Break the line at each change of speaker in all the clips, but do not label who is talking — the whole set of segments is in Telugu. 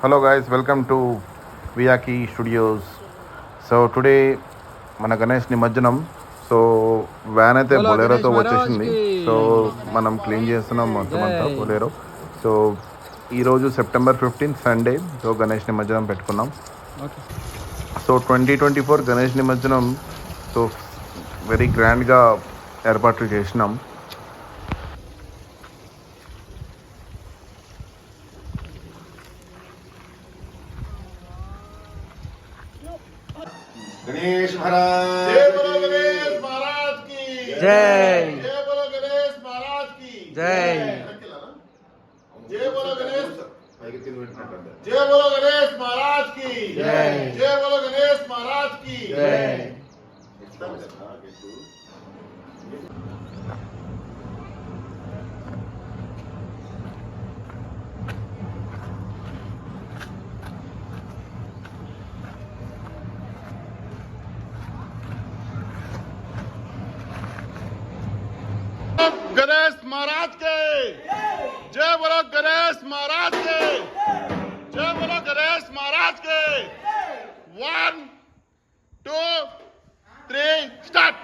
Hello guys, welcome to Viyaki studios. So today మన గణేష్ నిమజ్జనం. సో వ్యాన్ అయితే
బోలో
బొలేరోతో
గణేష్
వచ్చేసింది.
మహారాజ్కి
సో మనం క్లీన్ చేస్తున్నాం మొత్తం అంతా
జై.
బొలేరో. సో ఈరోజు సెప్టెంబర్ 15 సండే. సో గణేష్ నిమజ్జనం పెట్టుకున్నాం.
ఓకే.
సో 2024 గణేష్ నిమజ్జనం సో వెరీ గ్రాండ్గా ఏర్పాట్లు చేసినాం.
गणेश महाराज
जय बोलो गणेश महाराज की
जय.
जय बोलो गणेश महाराज की
जय.
जय बोलो गणेश
जय
जय बोलो गणेश महाराज की
जय.
जय बोलो गणेश महाराज की
जय.
गणेश महाराज के जय बोलो गणेश महाराज के जय बोलो गणेश महाराज के 1 2 3 स्टार्ट.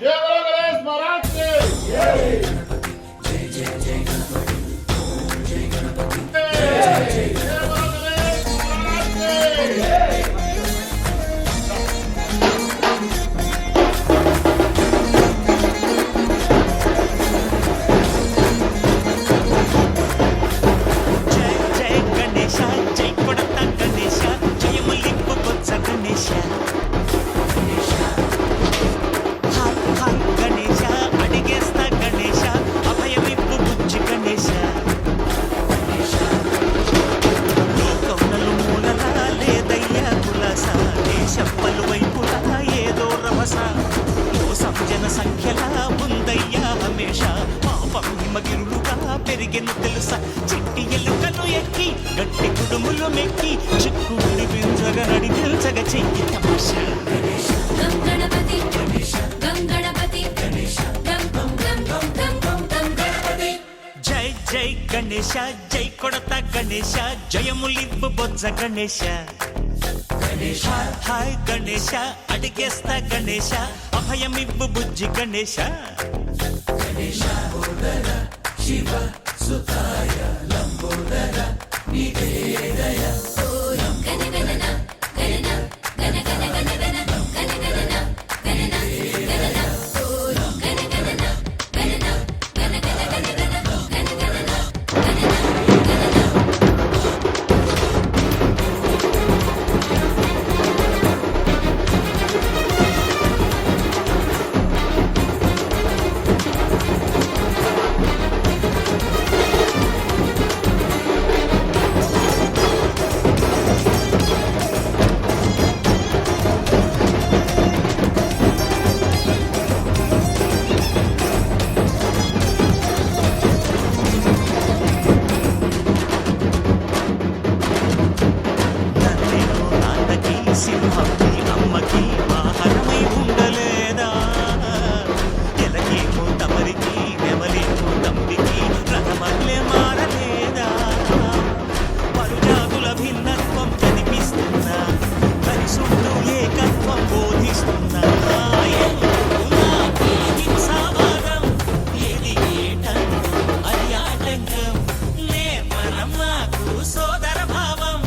जय बोलो गणेश महाराज के जय जय जय गणपति जय गणपति जय बोलो गणेश महाराज के
जय जय गणेश जय कोडता गणेश जय मुलिप्पु बोत्स गणेश हाय हाय गणेश अडिगेस्ता गणेश अभयमिप्पु बुज्जि गणेश లోకమునలు మూలలా లేదయ్యా కులాస దేశప్పలు వైపులా ఏదో రభస మోసం జన సంఖ్యలా ఉందయ్యా హమేష పాపం హిమగిరులుగా పెరిగెను తెలుసా చిట్టి ఎలుకలు ఎక్కి గట్టి కుడుములు మెక్కి చిక్కుడి పింజగ నడిపించగ చెయ్యి తమాషా
గం గణపతి గం గణపతి గం గం గం గం గం గం గణపతి
జై జై గణేశ జై కొడత గణేశ జయములివ్వు బొజ్జ గణేశ హాయ్ గణేశ అడిగేస్తా గణేశ అభయమివ్వు బుజ్జి గణేశ నన్నేమో నాన్నకి సింహంకి అమ్మకి వాహనమై ఉండలేదా ఎలకేమో తమరికి నెమలేమో తంబికి రథమల్లే మారలేదా పరుజాతుల భిన్నత్వం కనిపిస్తున్నా కలిసుంటూ ఏకత్వం బోధిస్తున్నా హింసావాదం ఏది ఏటంకం అది ఆటంకం నేర్పరం నాకు సోదర భావం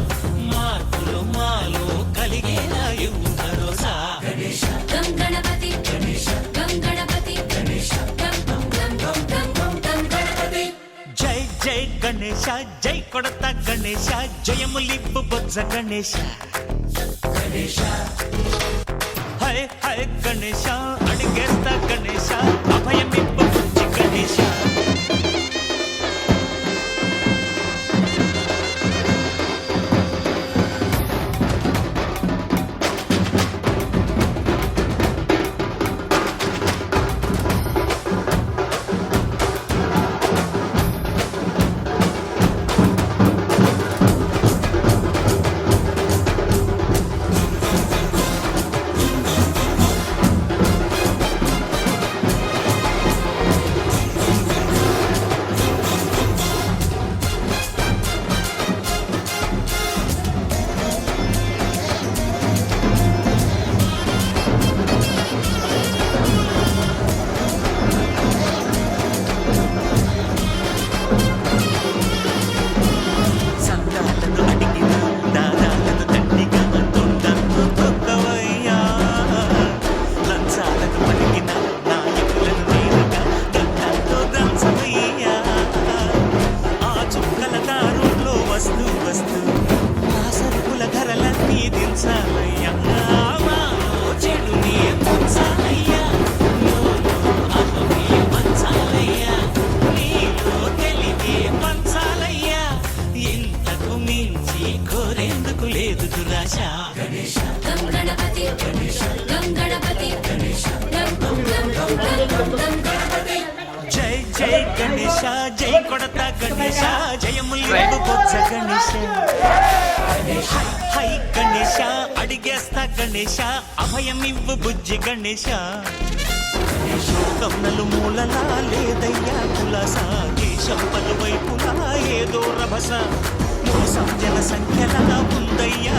మార్పులు మాలో కలిగేలా ఇవ్వు భరోసా
గం గణపతి గం గణపతి గం గం గం గం గం గం గణపతి
జై జై గణేశ జై కొడత గణేశ జయములిప్పు బొజ్జ గణేశ హై హై గణేశ అడిగేస్తా గణేశ అభయమిప్పు బుజ్జి గణేశ సందాలను అడిగిన దాదాలను తండ్రిగా తొందరను తొక్కవయ్యా లంచాలను పలికిన నాయకులను నేరుగా దండంతో దంచవయ్యా ఆ చుక్కల దారుల్లో వస్తూ వస్తూ ఆ సరుకుల ధరలన్నీ దించాలయ్యా మాలో చెడుని పంచాలయ్యా అహమే పంచాలయ్యా నీలో తెలివే పంచాలయ్యా ఇంతకు మించి కోరేందుకు లేదు దురాశ
గం గణపతి గం గణపతి గం గం గం గం గం గణపతి
జై జై గణేశ జై కొడత గణేశ జయములివ్వు బొజ్జ గణేశ హై గణేశ అడిగేస్తా గణేశ అభయమివ్వు బుజ్జి గణేశ శోకం మూలలా లేదయ్యా కులస దేశం పలువైపులా ఏదో రభస మోసం జన సంఖ్యలా ఉందయ్యా